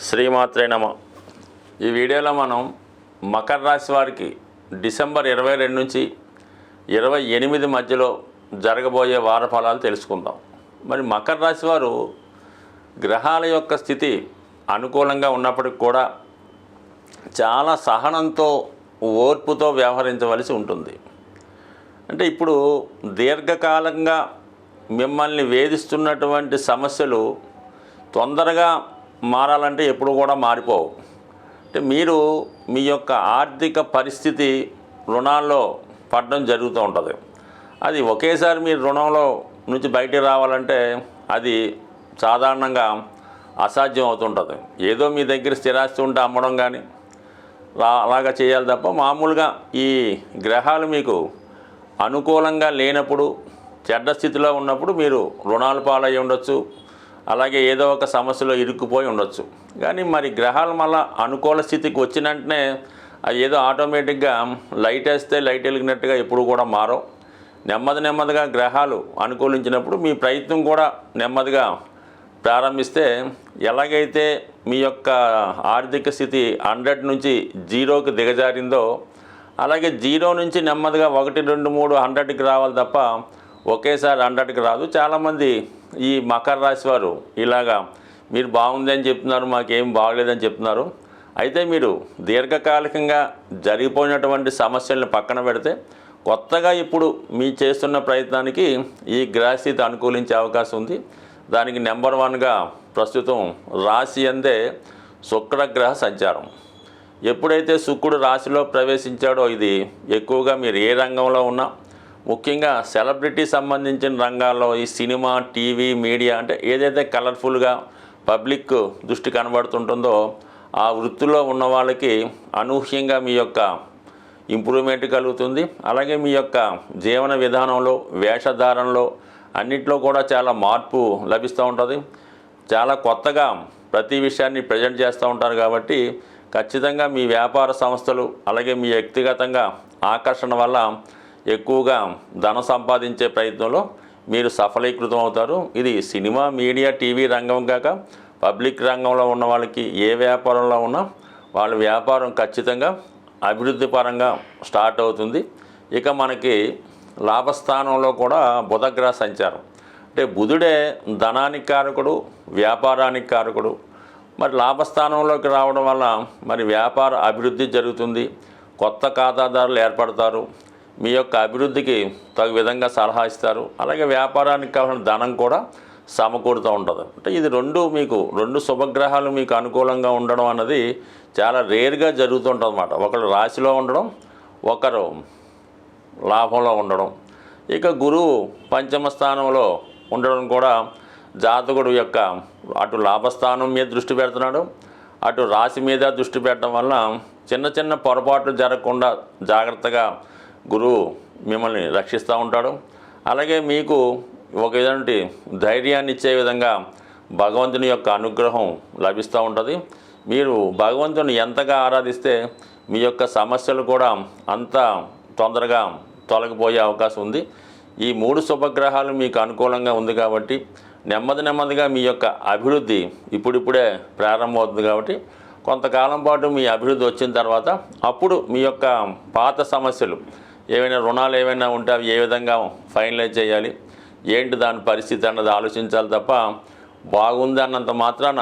శ్రీమాత్రే నమ. ఈ వీడియోలో మనం మకర రాశి వారికి డిసెంబర్ 22 నుంచి 28 మధ్యలో జరగబోయే వార ఫలాలు తెలుసుకుందాం. మరి మకర రాశి వారు గ్రహాల యొక్క స్థితి అనుకూలంగా ఉన్నప్పటికి కూడా చాలా సహనంతో ఓర్పుతో వ్యవహరించవలసి ఉంటుంది. అంటే ఇప్పుడు దీర్ఘకాలంగా మిమ్మల్ని వేధిస్తున్నటువంటి సమస్యలు తొందరగా మారాలంటే ఎప్పుడు కూడా మారిపోవు. అంటే మీరు మీ యొక్క ఆర్థిక పరిస్థితి రుణాల్లో పడడం జరుగుతూ ఉంటుంది. అది ఒకేసారి మీరు రుణంలో నుంచి బయటికి రావాలంటే అది సాధారణంగా అసాధ్యం అవుతుంటుంది. ఏదో మీ దగ్గర స్థిరాస్తి ఉంటే అమ్మడం కానీ అలాగా చేయాలి తప్ప మామూలుగా ఈ గ్రహాలు మీకు అనుకూలంగా లేనప్పుడు చెడ్డ స్థితిలో ఉన్నప్పుడు మీరు రుణాలు పాలై ఉండొచ్చు, అలాగే ఏదో ఒక సమస్యలో ఇరుక్కుపోయి ఉండొచ్చు. కానీ మరి గ్రహాలు మళ్ళీ అనుకూల స్థితికి వచ్చిన వెంటనే అది ఏదో ఆటోమేటిక్గా లైట్ వేస్తే లైట్ వెలిగినట్టుగా ఎప్పుడు కూడా మారవు. నెమ్మదిగా గ్రహాలు అనుకూలించినప్పుడు మీ ప్రయత్నం కూడా నెమ్మదిగా ప్రారంభిస్తే ఎలాగైతే మీ యొక్క ఆర్థిక స్థితి 100 నుంచి 0కి దిగజారిందో అలాగే 0 నుంచి నెమ్మదిగా 1, 2, 3 100కి రావాలి తప్ప ఒకేసారి 100కి రాదు. చాలామంది ఈ మకర రాశి వారు ఇలాగా మీరు బాగుందని చెప్తున్నారు, మాకేం బాగలేదని చెప్తున్నారు. అయితే మీరు దీర్ఘకాలికంగా జరిగిపోయినటువంటి సమస్యలను పక్కన పెడితే కొత్తగా ఇప్పుడు మీ చేస్తున్న ప్రయత్నానికి ఈ గ్రహస్థితి అనుకూలించే అవకాశం ఉంది. దానికి నెంబర్ 1గా ప్రస్తుతం రాశి అందే శుక్రగ్రహ సంచారం. ఎప్పుడైతే శుక్రుడు రాశిలో ప్రవేశించాడో ఇది ఎక్కువగా మీరు ఏ రంగంలో ఉన్నా, ముఖ్యంగా సెలబ్రిటీ సంబంధించిన రంగాల్లో ఈ సినిమా, టీవీ, మీడియా అంటే ఏదైతే కలర్ఫుల్గా పబ్లిక్ దృష్టి కనబడుతుంటుందో ఆ వృత్తిలో ఉన్న వాళ్ళకి అనూహ్యంగా మీ యొక్క ఇంప్రూవ్మెంట్ కలుగుతుంది. అలాగే మీ యొక్క జీవన విధానంలో, వేషధారణలో అన్నిట్లో కూడా చాలా మార్పు లభిస్తూ ఉంటుంది. చాలా కొత్తగా ప్రతి విషయాన్ని ప్రజెంట్ చేస్తూ ఉంటారు. కాబట్టి ఖచ్చితంగా మీ వ్యాపార సంస్థలు అలాగే మీ వ్యక్తిగతంగా ఆకర్షణ వల్ల ఎక్కువగా ధనం సంపాదించే ప్రయత్నంలో మీరు సఫలీకృతం అవుతారు. ఇది సినిమా, మీడియా, టీవీ రంగం కాక పబ్లిక్ రంగంలో ఉన్న వాళ్ళకి ఏ వ్యాపారంలో ఉన్నా వాళ్ళ వ్యాపారం ఖచ్చితంగా అభివృద్ధి పరంగా స్టార్ట్ అవుతుంది. ఇక మనకి లాభస్థానంలో కూడా బుధగ్రహ సంచారం. అంటే బుధుడే ధనానికి కారకుడు, వ్యాపారానికి కారకుడు. మరి లాభస్థానంలోకి రావడం వల్ల మరి వ్యాపార అభివృద్ధి జరుగుతుంది, కొత్త ఖాతాదారులు ఏర్పడతారు, మీ యొక్క అభివృద్ధికి తగు విధంగా సలహా ఇస్తారు. అలాగే వ్యాపారానికి కావాల్సిన ధనం కూడా సమకూరుతూ ఉంటుంది. అంటే ఇది రెండు శుభగ్రహాలు మీకు అనుకూలంగా ఉండడం అన్నది చాలా రేర్గా జరుగుతుంటుంది అన్నమాట. ఒకరు రాశిలో ఉండడం, ఒకరు లాభంలో ఉండడం. ఇక గురువు పంచమ స్థానంలో ఉండడం కూడా జాతకుడు యొక్క అటు లాభస్థానం మీద దృష్టి పెడుతున్నాడు, అటు రాశి మీద దృష్టి పెట్టడం వల్ల చిన్న పొరపాట్లు జరగకుండా జాగ్రత్తగా గురువు మిమ్మల్ని రక్షిస్తూ ఉంటాడు. అలాగే మీకు ఒక విధంగా ధైర్యాన్ని ఇచ్చే విధంగా భగవంతుని యొక్క అనుగ్రహం లభిస్తూ ఉంటుంది. మీరు భగవంతుని ఎంతగా ఆరాధిస్తే మీ యొక్క సమస్యలు కూడా అంత తొందరగా తొలగిపోయే అవకాశం ఉంది. ఈ 3 శుభగ్రహాలు మీకు అనుకూలంగా ఉంది కాబట్టి నెమ్మదిగా మీ యొక్క అభివృద్ధి ఇప్పుడిప్పుడే ప్రారంభమవుతుంది. కాబట్టి కొంతకాలం పాటు మీ అభివృద్ధి వచ్చిన తర్వాత అప్పుడు మీ యొక్క పాత సమస్యలు ఏవైనా రుణాలు ఏమైనా ఉంటే అవి ఏ విధంగా ఫైనలైజ్ చేయాలి, ఏంటి దాని పరిస్థితి అన్నది ఆలోచించాలి తప్ప బాగుంది అన్నంత మాత్రాన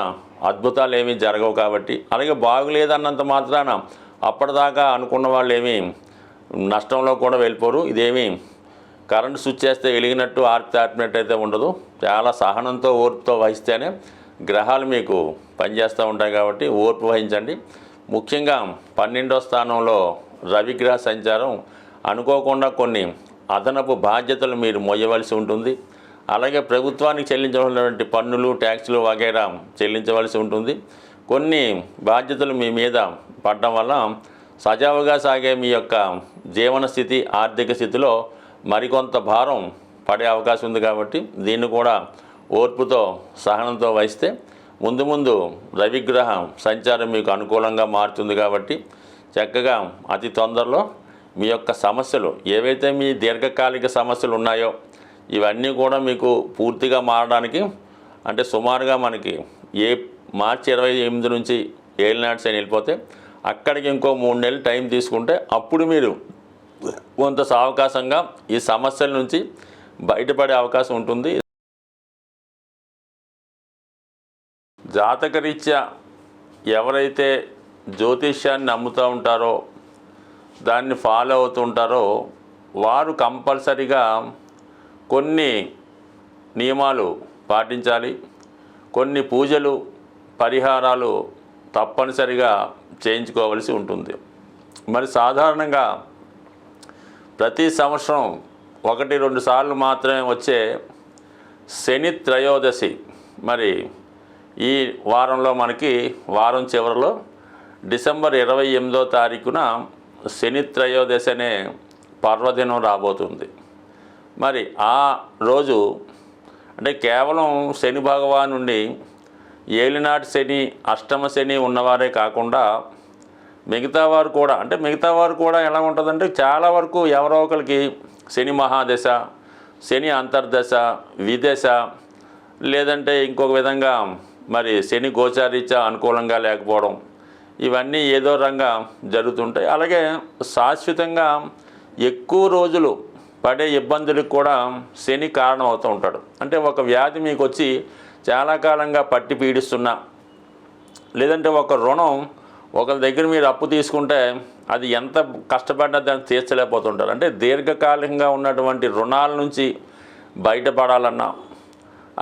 అద్భుతాలు ఏమీ జరగవు. కాబట్టి అలాగే బాగులేదన్నంత మాత్రాన అప్పటిదాకా అనుకున్న వాళ్ళు ఏమీ నష్టంలో కూడా వెళ్ళిపోరు. ఇదేమీ కరెంటు స్విచ్ చేస్తే వెలిగినట్టు ఆర్పినట్టు అయితే ఉండదు. చాలా సహనంతో ఓర్పుతో వహిస్తేనే గ్రహాలు మీకు పనిచేస్తూ ఉంటాయి. కాబట్టి ఓర్పు వహించండి. ముఖ్యంగా 12వ స్థానంలో రవిగ్రహ సంచారం అనుకోకుండా కొన్ని అదనపు బాధ్యతలు మీరు మోయవలసి ఉంటుంది. అలాగే ప్రభుత్వానికి చెల్లించవలసినటువంటి పన్నులు, ట్యాక్సులు వగైరా చెల్లించవలసి ఉంటుంది. కొన్ని బాధ్యతలు మీ మీద పడడం వల్ల సజావుగా సాగే మీ యొక్క జీవన స్థితి, ఆర్థిక స్థితిలో మరికొంత భారం పడే అవకాశం ఉంది. కాబట్టి దీన్ని కూడా ఓర్పుతో సహనంతో వహిస్తే ముందు రవిగ్రహ సంచారం మీకు అనుకూలంగా మారుతుంది. కాబట్టి చక్కగా అతి తొందరలో మీ యొక్క సమస్యలు ఏవైతే మీ దీర్ఘకాలిక సమస్యలు ఉన్నాయో ఇవన్నీ కూడా మీకు పూర్తిగా మారడానికి అంటే సుమారుగా మనకి ఏ మార్చి 28 నుంచి ఏలినాటి శని వెళ్ళిపోతే అక్కడికి ఇంకో 3 నెలలు టైం తీసుకుంటే అప్పుడు మీరు కొంత సావకాశంగా ఈ సమస్యల నుంచి బయటపడే అవకాశం ఉంటుంది. జాతకరీత్యా ఎవరైతే జ్యోతిష్యాన్ని నమ్ముతూ ఉంటారో దాన్ని ఫాలో అవుతూ ఉంటారో వారు కంపల్సరిగా కొన్ని నియమాలు పాటించాలి. కొన్ని పూజలు పరిహారాలు తప్పనిసరిగా చేయించుకోవలసి ఉంటుంది. మరి సాధారణంగా ప్రతి సంవత్సరం 1-2 సార్లు మాత్రమే వచ్చే శని త్రయోదశి మరి ఈ వారంలో మనకి వారం చివరిలో డిసెంబర్ 28వ తారీఖున శని త్రయోదశి అనే పర్వదినం రాబోతుంది. మరి ఆ రోజు అంటే కేవలం శని భగవానుండి ఏలినాటి శని అష్టమ శని ఉన్నవారే కాకుండా మిగతా వారు కూడా ఎలా ఉంటుందంటే చాలా వరకు ఎవరో ఒకరికి శని మహాదశ, శని అంతర్దశ, విదశ, లేదంటే ఇంకొక విధంగా మరి శని గోచారీత్యా అనుకూలంగా లేకపోవడం, ఇవన్నీ ఏదో రంగా జరుగుతుంటాయి. అలాగే శాశ్వతంగా ఎక్కువ రోజులు పడే ఇబ్బందులకు కూడా శని కారణం అవుతూ ఉంటాడు. అంటే ఒక వ్యాధి మీకు వచ్చి చాలా కాలంగా పట్టి పీడిస్తున్నా, లేదంటే ఒక రుణం ఒకరి దగ్గర మీరు అప్పు తీసుకుంటే అది ఎంత కష్టపడినా దాన్ని తీర్చలేకపోతుంటారు. అంటే దీర్ఘకాలికంగా ఉన్నటువంటి రుణాల నుంచి బయటపడాలన్నా,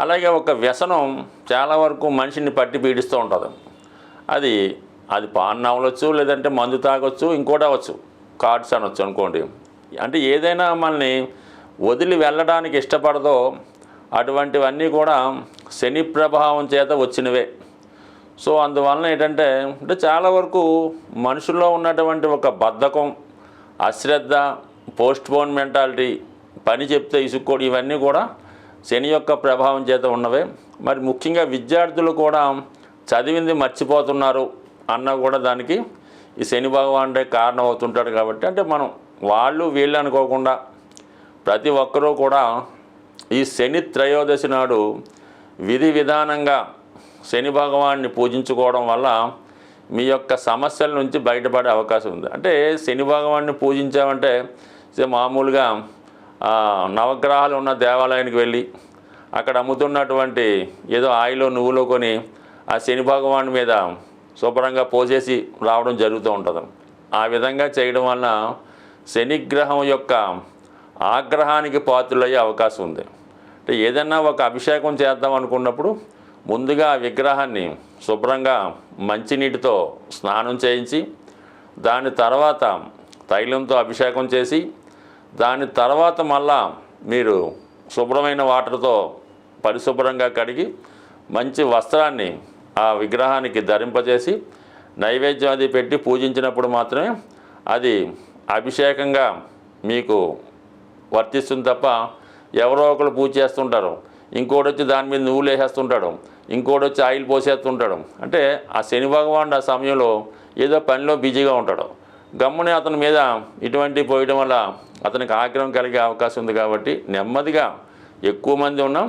అలాగే ఒక వ్యసనం చాలా వరకు మనిషిని పట్టి పీడిస్తూ ఉంటుంది. అది పాన్ అవ్వచ్చు, లేదంటే మందు తాగొచ్చు, ఇంకోటి అవ్వచ్చు, కార్డ్స్ అనొచ్చు అనుకోండి. అంటే ఏదైనా మనల్ని వదిలి వెళ్ళడానికి ఇష్టపడదో అటువంటివన్నీ కూడా శని ప్రభావం చేత వచ్చినవే. సో అందువలన ఏంటంటే చాలా వరకు మనుషుల్లో ఉన్నటువంటి ఒక బద్ధకం, అశ్రద్ధ, పోస్ట్పోన్ మెంటాలిటీ, పని చెప్తే ఇసుక్కోడి, ఇవన్నీ కూడా శని యొక్క ప్రభావం చేత ఉన్నవే. మరి ముఖ్యంగా విద్యార్థులు కూడా చదివింది మర్చిపోతున్నారు అన్న కూడా దానికి ఈ శని భగవానుడే కారణం అవుతుంటాడు. కాబట్టి అంటే మనం వాళ్ళు వీళ్ళు అనుకోకుండా ప్రతి ఒక్కరూ కూడా ఈ శని త్రయోదశి నాడు విధి విధానంగా శని భగవాన్ని పూజించుకోవడం వల్ల మీ యొక్క సమస్యల నుంచి బయటపడే అవకాశం ఉంది. అంటే శని భగవాన్ని పూజించామంటే మామూలుగా నవగ్రహాలు ఉన్న దేవాలయానికి వెళ్ళి అక్కడ అమ్ముతున్నటువంటి ఏదో ఆయిలో నువ్వులో కొని ఆ శని భగవాన్ మీద శుభ్రంగా పోసేసి రావడం జరుగుతూ ఉంటుంది. ఆ విధంగా చేయడం వలన శనిగ్రహం యొక్క ఆగ్రహానికి పాత్రులయ్యే అవకాశం ఉంది. అంటే ఏదన్నా ఒక అభిషేకం చేద్దాం అనుకున్నప్పుడు ముందుగా ఆ విగ్రహాన్ని శుభ్రంగా మంచినీటితో స్నానం చేయించి దాని తర్వాత తైలంతో అభిషేకం చేసి దాని తర్వాత మళ్ళా మీరు శుభ్రమైన వాటర్తో పరిశుభ్రంగా కడిగి మంచి వస్త్రాన్ని ఆ విగ్రహానికి ధరింపజేసి నైవేద్యం అది పెట్టి పూజించినప్పుడు మాత్రమే అది అభిషేకంగా మీకు వర్తిస్తుంది. తప్ప ఎవరో ఒకరు పూజ చేస్తుంటారు, ఇంకోటి వచ్చి దాని మీద నువ్వులు వేసేస్తుంటాడు, ఇంకోటి వచ్చి ఆయిల్ పోసేస్తుంటాడు. అంటే ఆ శని భగవానుడు ఆ సమయంలో ఏదో పనిలో బిజీగా ఉంటాడు. గమ్ముని అతని మీద ఇటువంటి పోయడం వల్ల అతనికి ఆగ్రహం కలిగే అవకాశం ఉంది. కాబట్టి నెమ్మదిగా ఎక్కువ మంది ఉన్నాం,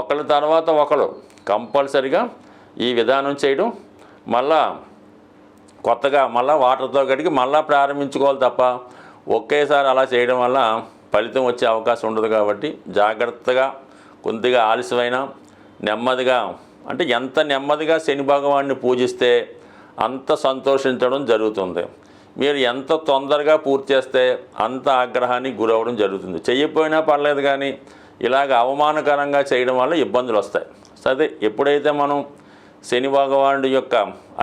ఒకరి తర్వాత ఒకరు కంపల్సరిగా ఈ విధానం చేయడం, మళ్ళా కొత్తగా మళ్ళీ వాటర్తో కడిగి మళ్ళీ ప్రారంభించుకోవాలి తప్ప ఒకేసారి అలా చేయడం వల్ల ఫలితం వచ్చే అవకాశం ఉండదు. కాబట్టి జాగ్రత్తగా కొద్దిగా ఆలస్యమైనా నెమ్మదిగా, అంటే ఎంత నెమ్మదిగా శని భగవాన్ని పూజిస్తే అంత సంతోషించడం జరుగుతుంది. మీరు ఎంత తొందరగా పూర్తి చేస్తే అంత ఆగ్రహానికి గురవడం జరుగుతుంది. చెయ్యకపోయినా పర్లేదు, కానీ ఇలాగ అవమానకరంగా చేయడం వల్ల ఇబ్బందులు వస్తాయి. సరే, ఎప్పుడైతే మనం శని భగవానుడి యొక్క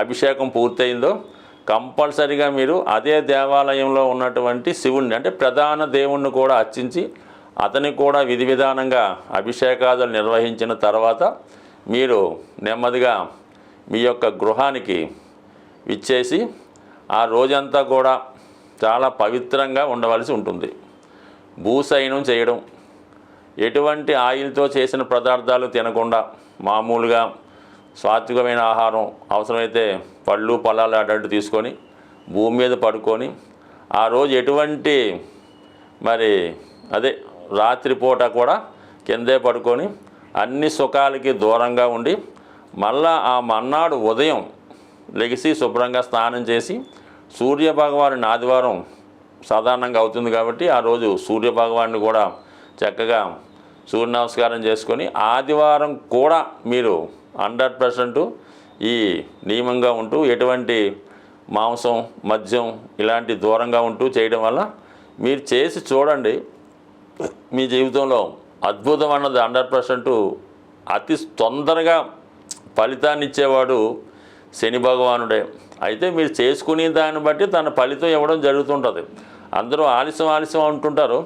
అభిషేకం పూర్తయిందో కంపల్సరిగా మీరు అదే దేవాలయంలో ఉన్నటువంటి శివుణ్ణి, అంటే ప్రధాన దేవుణ్ణి కూడా అర్చించి అతనికి కూడా విధి విధానంగా అభిషేకాదులు నిర్వహించిన తర్వాత మీరు నెమ్మదిగా మీ యొక్క గృహానికి విచ్చేసి ఆ రోజంతా కూడా చాలా పవిత్రంగా ఉండవలసి ఉంటుంది. భూశయనం చేయడం, ఎటువంటి ఆయిల్తో చేసిన పదార్థాలు తినకుండా మామూలుగా సాత్వికమైన ఆహారం, అవసరమైతే పళ్ళు పొలాలు అటు తీసుకొని భూమి మీద పడుకొని ఆ రోజు ఎటువంటి రాత్రిపూట కూడా కిందే పడుకొని అన్ని సుఖాలకి దూరంగా ఉండి మళ్ళా ఆ మన్నాడు ఉదయం లెగిసి శుభ్రంగా స్నానం చేసి సూర్యభగవానుని ఆదివారం సాధారణంగా అవుతుంది కాబట్టి ఆ రోజు సూర్యభగవాన్ని కూడా చక్కగా సూర్య నమస్కారం చేసుకొని ఆదివారం కూడా మీరు 100% ఈ నియమంగా ఉంటూ ఎటువంటి మాంసం మద్యం ఇలాంటి దూరంగా ఉంటూ చేయడం వల్ల మీరు చేసి చూడండి. మీ జీవితంలో అద్భుతం అన్నది 100% అతి తొందరగా ఫలితాన్ని ఇచ్చేవాడు శని భగవానుడే. అయితే మీరు చేసుకునే దాన్ని బట్టి తన ఫలితం ఇవ్వడం జరుగుతుంటుంది. అందరూ ఆలస్యం అంటుంటారు.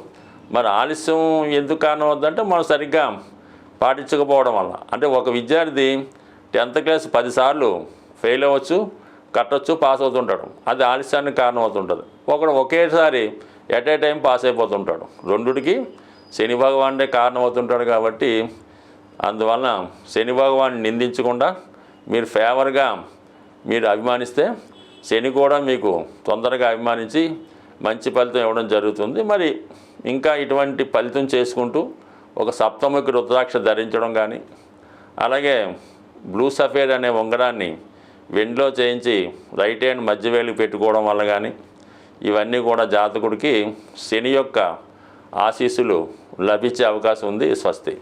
మరి ఆలస్యం ఎందుకు కారణం అవుతుందంటే మనం సరిగ్గా పాటించకపోవడం వల్ల. అంటే ఒక విద్యార్థి 10th క్లాస్ 10 సార్లు ఫెయిల్ అవ్వచ్చు, కట్టొచ్చు, పాస్ అవుతుంటాడు. అది ఆలస్యానికి కారణం అవుతుంటుంది. ఒకడు ఒకేసారి ఎట్ ఏ టైం పాస్ అయిపోతుంటాడు. రెండుటికి శని భగవానుడే కారణం అవుతుంటాడు. కాబట్టి అందువలన శని భగవాన్ని నిందించకుండా మీరు ఫేవర్గా మీరు అభిమానిస్తే శని కూడా మీకు తొందరగా అభిమానించి మంచి ఫలితం ఇవ్వడం జరుగుతుంది. మరి ఇంకా ఇటువంటి ఫలితం చేసుకుంటూ ఒక సప్తముఖి రుద్రాక్ష ధరించడం కానీ, అలాగే బ్లూ సఫేర్ అనే ఉంగరాన్ని వెండిలో చేయించి రైట్ హ్యాండ్ మధ్య వేలికి పెట్టుకోవడం వల్ల కానీ, ఇవన్నీ కూడా జాతకుడికి శని యొక్క ఆశీస్సులు లభించే అవకాశం ఉంది. స్వస్తి.